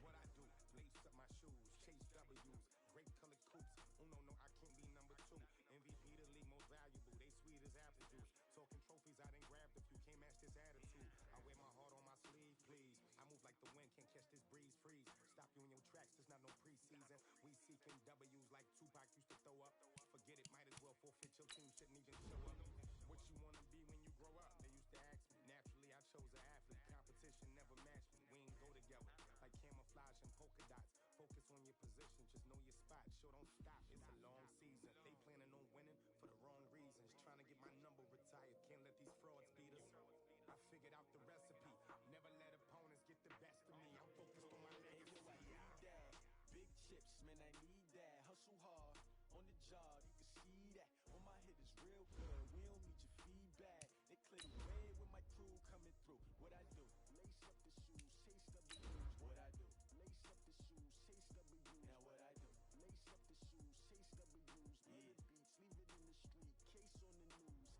what I do. Lace up my shoes, chase W's, great colored coops. Oh no, I can't be number 2. MVP the league most valuable. They sweet as apple juice. Talking trophies, I done grabbed a few. Can't match this attitude. I wear my heart on my sleeve, please. I move like the wind, can't catch this breeze. Freeze. Stop you in your tracks. There's not no preseason. We seeking W's like Tupac used to throw up. Forget it, might as well forfeit. Your team shouldn't even show up. What you wanna be when you grow up? They used to ask me. Naturally, I chose an athlete. Competition never matched me. We ain't go together like camouflage and polka dots. Focus on your position, just know your spot. Sure, don't stop. It's a long season. They planning on winning for the wrong reasons. Trying to get my number retired. Can't let these frauds beat us. I figured out the recipe. Never let opponents get the best of me. I'm focused on my legacy. Big chips, man, I need that. Hustle hard on the job, you can see that. On my head is real good. We don't need your feedback. They clear the way with my crew coming through. What I do? Lace up the shoes, chase W's. What I do? Lace up the shoes, chase W's. Now what I do? Lace up the shoes, chase W's. Yeah, beats, leave it in the street. Case on the news.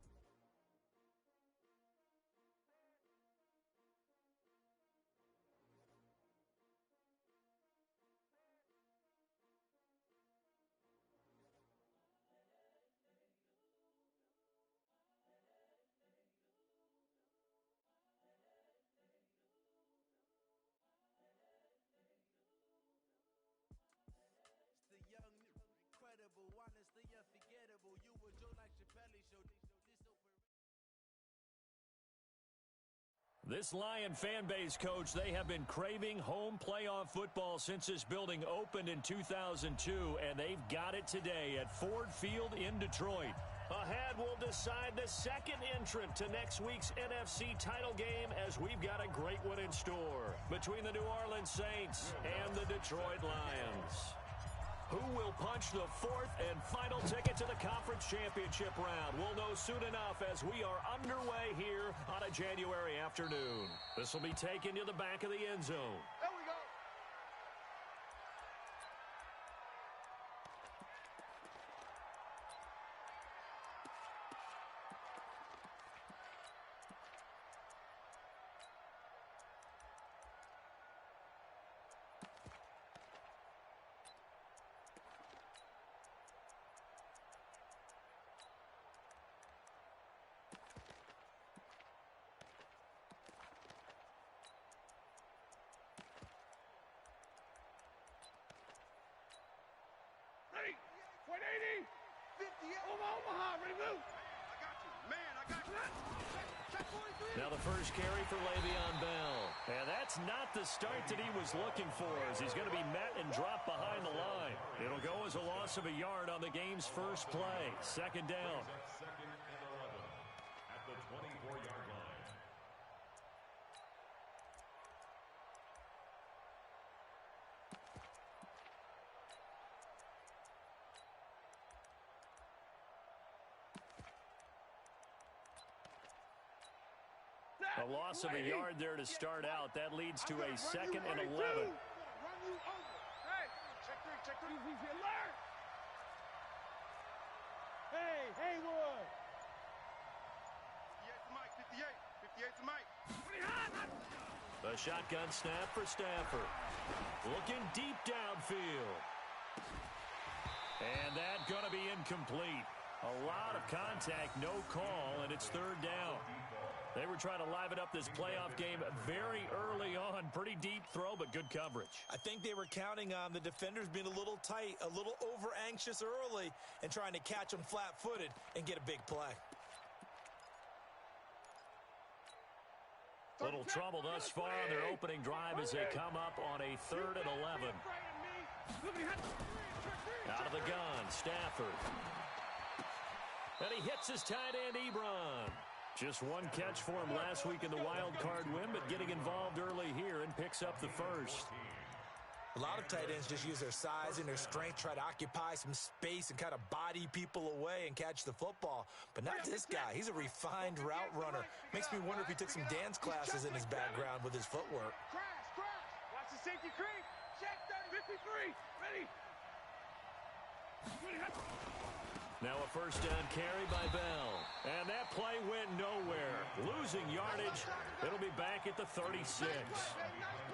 The young, incredible, honestly unforgettable. You were Joe like Chappelle show. This Lion fan base, Coach, they have been craving home playoff football since this building opened in 2002, and they've got it today at Ford Field in Detroit. Ahead, we'll decide the second entrant to next week's NFC title game, as we've got a great one in store between the New Orleans Saints and the Detroit Lions. Who will punch the fourth and final ticket to the conference championship round? We'll know soon enough as we are underway here on a January afternoon. This will be taken to the back of the end zone. There we go. Ready? 180. 50. Omaha, ready, move. I got you. Man, I got you. Check 43. Now the first carry for Le'Veon Bell. And that's not the start that he was looking for, as he's going to be met and dropped behind the line. It'll go as a loss of a yard on the game's first play. Second down. Second and 11 at the 24-yard line. A loss of a yard there to start out. That leads to a second and 11. Run you over. Hey, check 3. Easy, alert. Hey, Haywood. 58 to Mike, 58 to Mike. The shotgun snap for Stafford. Looking deep downfield. And that's going to be incomplete. A lot of contact, no call, and it's third down. They were trying to liven up this playoff game very early on. Pretty deep throw, but good coverage. I think they were counting on the defenders being a little tight, a little over-anxious early, and trying to catch them flat-footed and get a big play. Little trouble thus far on their opening drive as they come up on a 3rd and 11. Out of the gun, Stafford. And he hits his tight end, Ebron. Just one catch for him last week in the wild card win, but getting involved early here and picks up the first. A lot of tight ends just use their size and their strength, try to occupy some space and kind of body people away and catch the football. But not this guy. He's a refined route runner. Makes me wonder if he took some dance classes in his background with his footwork. Crash. Watch the safety creep. Check 53. Ready. Now a first down carry by Bell. And that play went nowhere. Losing yardage. It'll be back at the 36.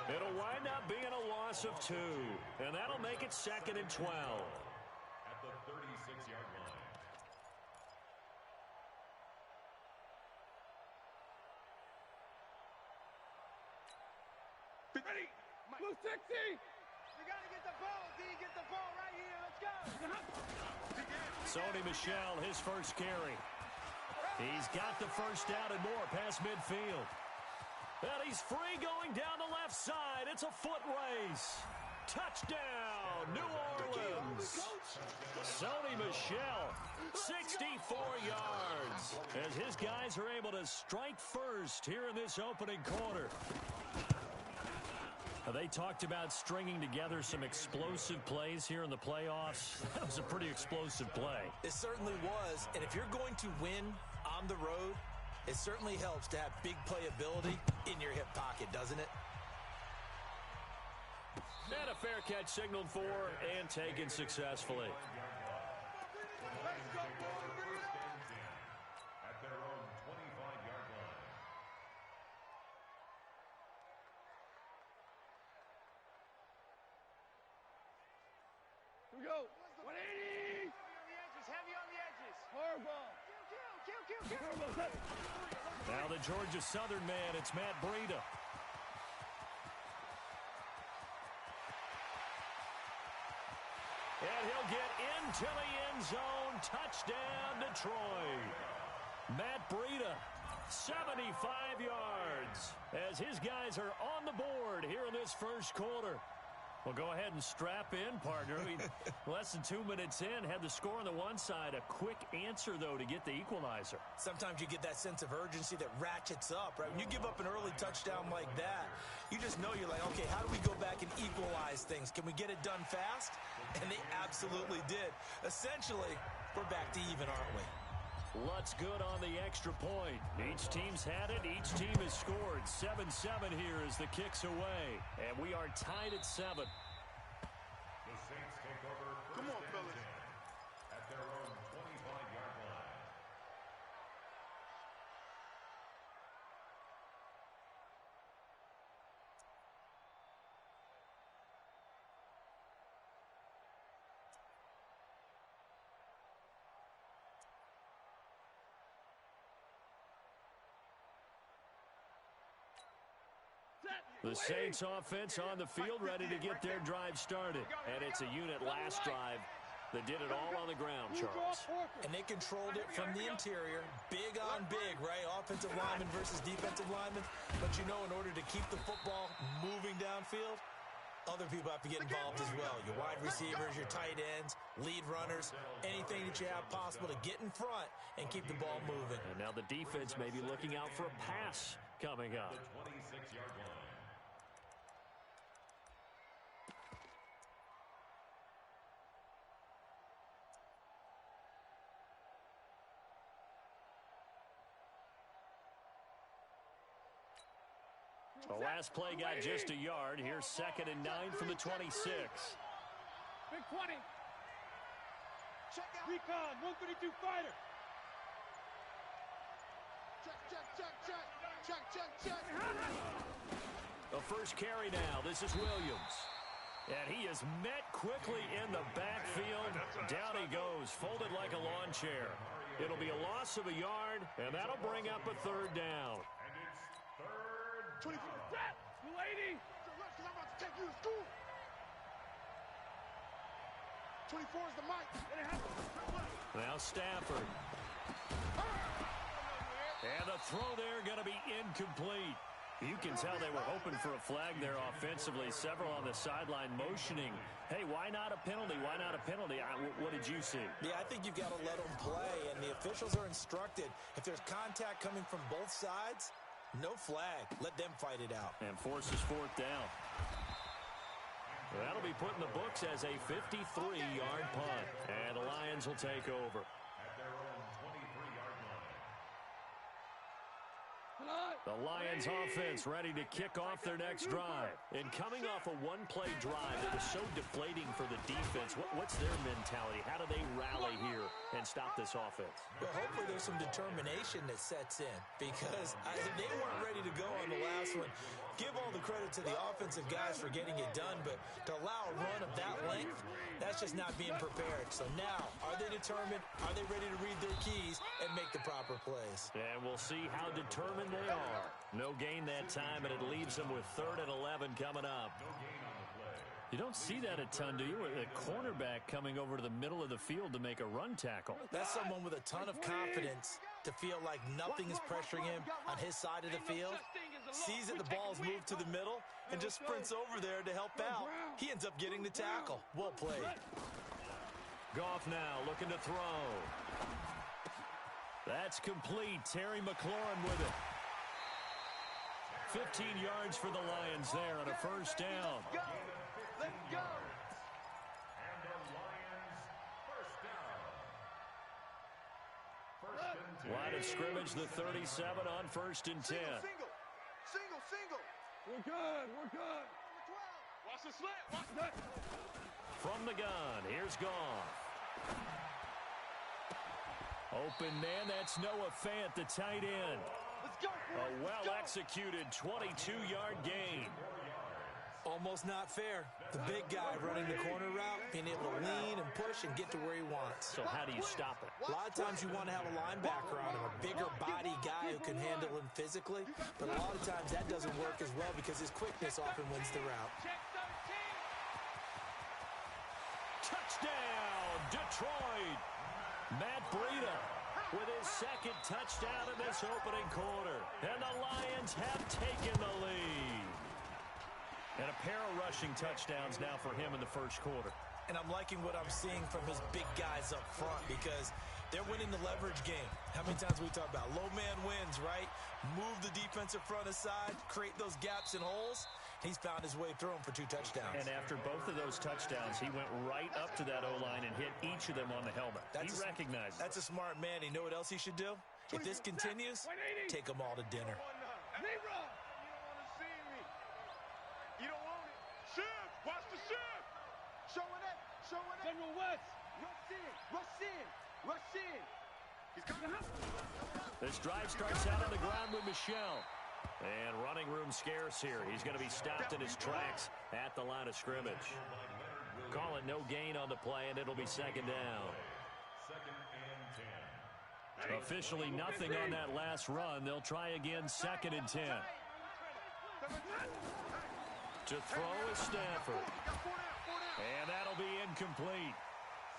It'll wind up being a loss of 2, and that'll make it 2nd and 12. At the 36-yard line. Ready? Blue 60. You got to get the ball, D. Get the ball right here. Let's go. Sony Michel, his first carry. He's got the first down and more past midfield. And he's free going down the left side. It's a foot race. Touchdown, New Orleans. Sony Michel, 64 yards, as his guys are able to strike first here in this opening quarter. They talked about stringing together some explosive plays here in the playoffs. That was a pretty explosive play. It certainly was, and if you're going to win on the road, it certainly helps to have big playability in your hip pocket, doesn't it? And a fair catch signaled for and taken successfully. At their own 25-yard line. Here we go. 180. Heavy on the edges. Horrible. Kill. Now the Georgia Southern man, it's Matt Breida. And he'll get into the end zone. Touchdown, Detroit. Matt Breida, 75 yards, as his guys are on the board here in this first quarter. Well, go ahead and strap in, partner. Less than 2 minutes in, had the score on the one side. A quick answer, though, to get the equalizer. Sometimes you get that sense of urgency that ratchets up, right? When you give up an early touchdown like that, you just know you're like, okay, how do we go back and equalize things? Can we get it done fast? And they absolutely did. Essentially, we're back to even, aren't we? Lutt's good on the extra point. Each team's had it. Each team has scored. 7-7 here as the kick's away. And we are tied at 7. The Saints take over first Come on, and fellas. 10 at their own 25-yard line. The Saints offense on the field ready to get their drive started. And it's a unit last drive that did it all on the ground, Charles. And they controlled it from the interior. Big on big, right? Offensive lineman versus defensive lineman. But you know, in order to keep the football moving downfield, other people have to get involved as well. Your wide receivers, your tight ends, lead runners, anything that you have possible to get in front and keep the ball moving. And now the defense may be looking out for a pass coming up. The 26-yard line. The last play got just a yard. Here's 2nd and 9 from the 26. Big 20. Check out. Recon, 132 fighter. Check. The first carry now. This is Williams. And he is met quickly in the backfield. Down he goes, folded like a lawn chair. It'll be a loss of a yard, and that'll bring up a 3rd down. And it's 3rd. 24. Set. 280. I'm about to take you to school. 24 is the mic. Now Stafford. And the throw there going to be incomplete. You can tell they were hoping for a flag there offensively. Several on the sideline motioning. Hey, why not a penalty? Why not a penalty? What did you see? Yeah, I think you've got to let them play, and the officials are instructed. If there's contact coming from both sides, no flag. Let them fight it out. And forces 4th down. That'll be put in the books as a 53-yard punt. And the Lions will take over. At their own 23-yard line. Come on. The Lions offense ready to kick off their next drive. And coming off a one-play drive that was so deflating for the defense, what's their mentality? How do they rally here and stop this offense? Well, hopefully there's some determination that sets in because they weren't ready to go on the last one. Give all the credit to the offensive guys for getting it done, but to allow a run of that length, that's just not being prepared. So now, are they determined? Are they ready to read their keys and make the proper plays? And we'll see how determined they are. No gain that time, and it leaves them with 3rd and 11 coming up. You don't see that a ton, do you? A cornerback coming over to the middle of the field to make a run tackle. That's someone with a ton of confidence to feel like nothing is pressuring him on his side of the field. Sees that the ball's moved to the middle and just sprints over there to help out. He ends up getting the tackle. Well played. Goff now looking to throw. That's complete. Terry McLaurin with it. 15 yards for the Lions there on a first down. Let's go. And the Lions first down. Line of scrimmage, the 37 on 1st and 10. Single. We're good. Watch the slant. Watch that. From the gun, here's Goff. Open man, that's Noah Fant, the tight end. Let's go. A well-executed 22-yard gain. Almost not fair. The big guy running the corner route, being able to lean and push and get to where he wants. So how do you stop it? A lot of times you want to have a linebacker on him, a bigger body guy who can handle him physically. But a lot of times that doesn't work as well because his quickness often wins the route. Touchdown, Detroit. Matt Breida with his 2nd touchdown in this opening quarter. And the Lions have taken the lead. And a pair of rushing touchdowns now for him in the first quarter. And I'm liking what I'm seeing from his big guys up front because they're winning the leverage game. How many times we talk about low man wins, right? Move the defensive front aside, create those gaps and holes. He's found his way through them for 2 touchdowns. And after both of those touchdowns, he went right up to that O-line and hit each of them on the helmet. He recognized it. That's a smart man. You know what else he should do? If this continues, take them all to dinner. Leroy. You don't want it. Shift. Watch the shift. Showing it. General West. Rush in. He's coming out. This drive starts out on the ground with Michel. And running room scarce here. He's going to be stopped in his tracks at the line of scrimmage. Call it no gain on the play, and it'll be 2nd down. 2nd and 10. Officially nothing on that last run. They'll try again 2nd and 10. To throw is Stafford. And that'll be incomplete.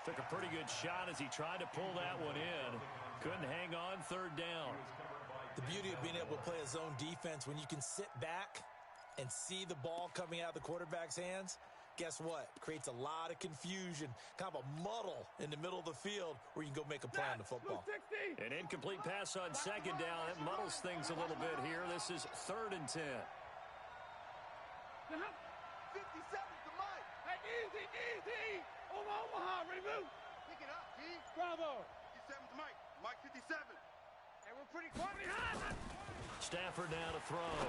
Took a pretty good shot as he tried to pull that one in. Couldn't hang on 3rd down. The beauty of being able to play a zone defense when you can sit back and see the ball coming out of the quarterback's hands, guess what? Creates a lot of confusion, kind of a muddle in the middle of the field where you can go make a play on the football. An incomplete pass on 2nd down. That muddles things a little bit here. This is 3rd and 10. 57 to Mike. Hey, easy. Omaha, ready move. Pick it up, G. Bravo. 57 to Mike. Mike 57. And we're pretty quiet. Stafford now to throw.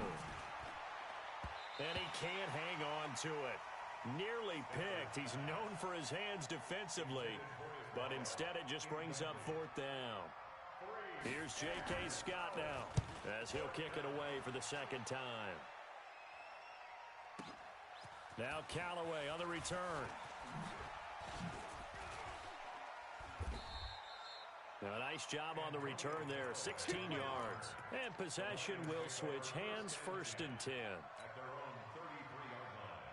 And he can't hang on to it. Nearly picked. He's known for his hands defensively, but instead it just brings up 4th down. Here's J.K. Scott now as he'll kick it away for the 2nd time. Now Callaway on the return. Now, a nice job on the return there, 16 yards. And possession will switch hands, 1st and 10. At their own 33-yard line.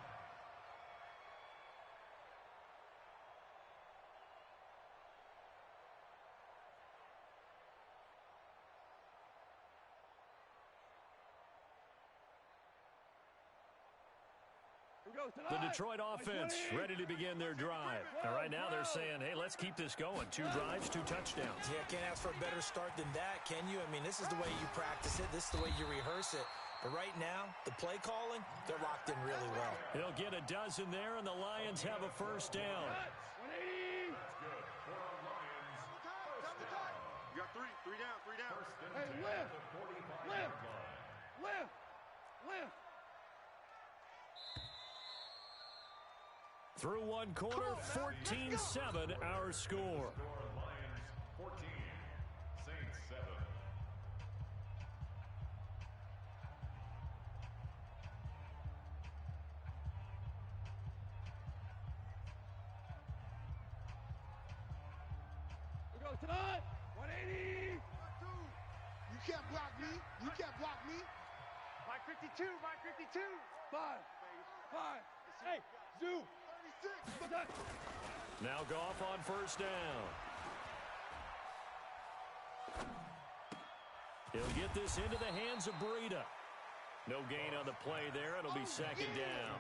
The Detroit offense ready to begin their drive. And right now they're saying, hey, let's keep this going. 2 drives, 2 touchdowns. Yeah, can't ask for a better start than that, can you? I mean, this is the way you practice it. This is the way you rehearse it. But right now, the play calling, they're locked in really well. He'll get a dozen there, and the Lions have a 1st down. That's good. For our Lions, first down. You got 3 down. First and 10 at the 45-yard line. Through one quarter, 14-7 our score. Lions 14, Saints 7. We go tonight. 180. You can't block me. You can't block me. Mike 52. Mike 52. 5. Hey, Zoo. 36. Now Goff on first down. He'll get this into the hands of Breida. No gain on the play there. It'll be second down.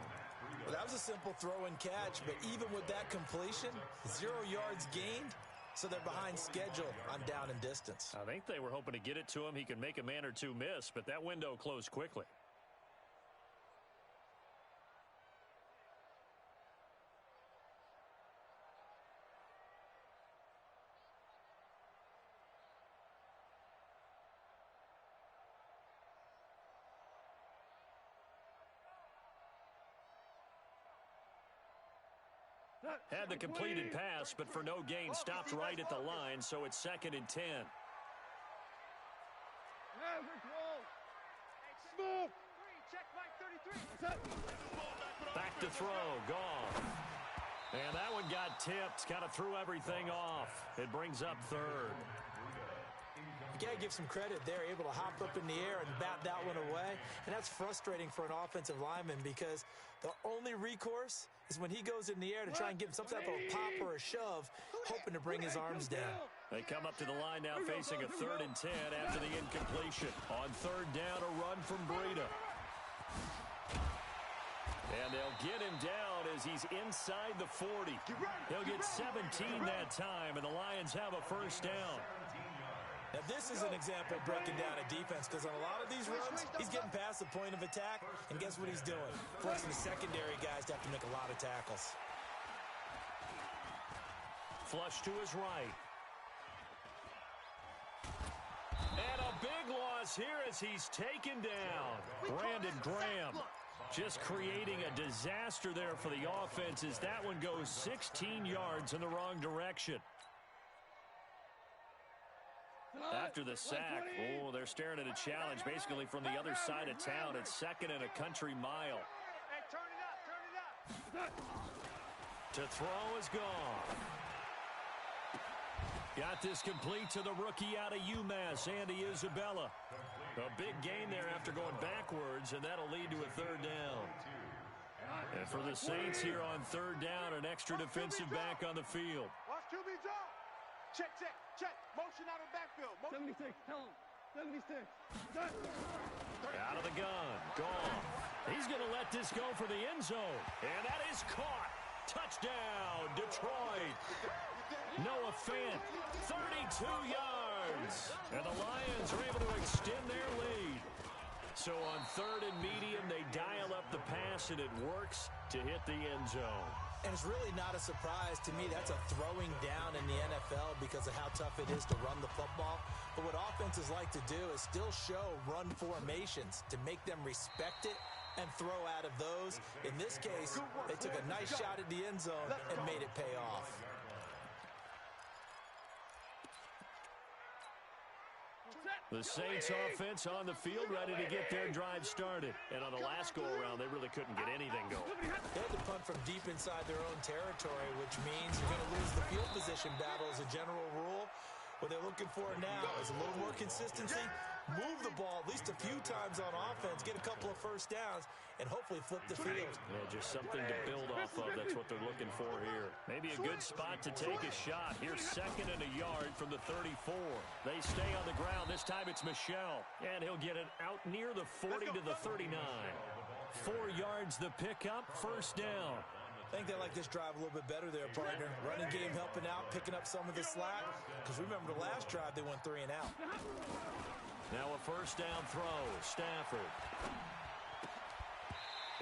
Well, that was a simple throw and catch, but even with that completion, 0 yards gained, so they're behind schedule on down and distance. I think they were hoping to get it to him. He could make a man or two miss, but that window closed quickly. Had the completed pass, but for no gain, stopped right at the line, so it's 2nd and 10. Smooth. Back to throw, Goff. And that one got tipped, kind of threw everything off. It brings up 3rd. You got to give some credit. They're able to hop up in the air and bat that one away. And that's frustrating for an offensive lineman because the only recourse is when he goes in the air to try and give some type of a pop or a shove, hoping to bring his arms down. They come up to the line now facing a 3rd and 10 after the incompletion. On 3rd down, a run from Breida. And they'll get him down as he's inside the 40. He'll get 17 that time, and the Lions have a first down. Now, this is an example of breaking down a defense because on a lot of these runs, he's getting past the point of attack, and guess what he's doing? Forcing the secondary guys to have to make a lot of tackles. Flush to his right. And a big loss here as he's taken down. Brandon Graham just creating a disaster there for the offense as that one goes 16 yards in the wrong direction. After the sack, they're staring at a challenge basically from the other side of town. It's 2nd and a country mile. Hey, turn it up. To throw is gone. Got this complete to the rookie out of UMass, Andy Isabella. A big gain there after going backwards, and that'll lead to a 3rd down. And for the Saints here on 3rd down, an extra defensive back on the field. Watch QB drop. Check. Motion out of the backfield. 76, tell him. 76. Out of the gun. Gone. He's going to let this go for the end zone. And that is caught. Touchdown, Detroit. Noah Fant, 32 yards. And the Lions are able to extend their lead. So on 3rd and medium, they dial up the pass, and it works to hit the end zone. And it's really not a surprise to me. That's a throwing down in the NFL because of how tough it is to run the football. But what offenses like to do is still show run formations to make them respect it and throw out of those. In this case, they took a nice shot at the end zone and made it pay off. The Saints offense on the field ready to get their drive started. And on the last go-around, they really couldn't get anything going. They had to punt from deep inside their own territory, which means you're going to lose the field position battle as a general rule. What they're looking for now is a little more consistency, move the ball at least a few times on offense, get a couple of first downs, and hopefully flip the field. Yeah, just something to build off of. That's what they're looking for here. Maybe a good spot to take a shot. Here's 2nd and a yard from the 34. They stay on the ground. This time it's Michel, and he'll get it out near the 40 to the 39. 4 yards the pickup, first down. I think they like this drive a little bit better there, partner. Running game helping out, picking up some of the slack. Because remember the last drive, they went 3 and out. Now a first down throw, Stafford.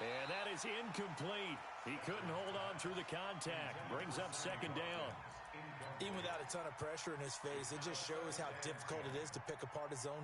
And that is incomplete. He couldn't hold on through the contact. Brings up 2nd down. Even without a ton of pressure in his face, it just shows how difficult it is to pick apart his own defense.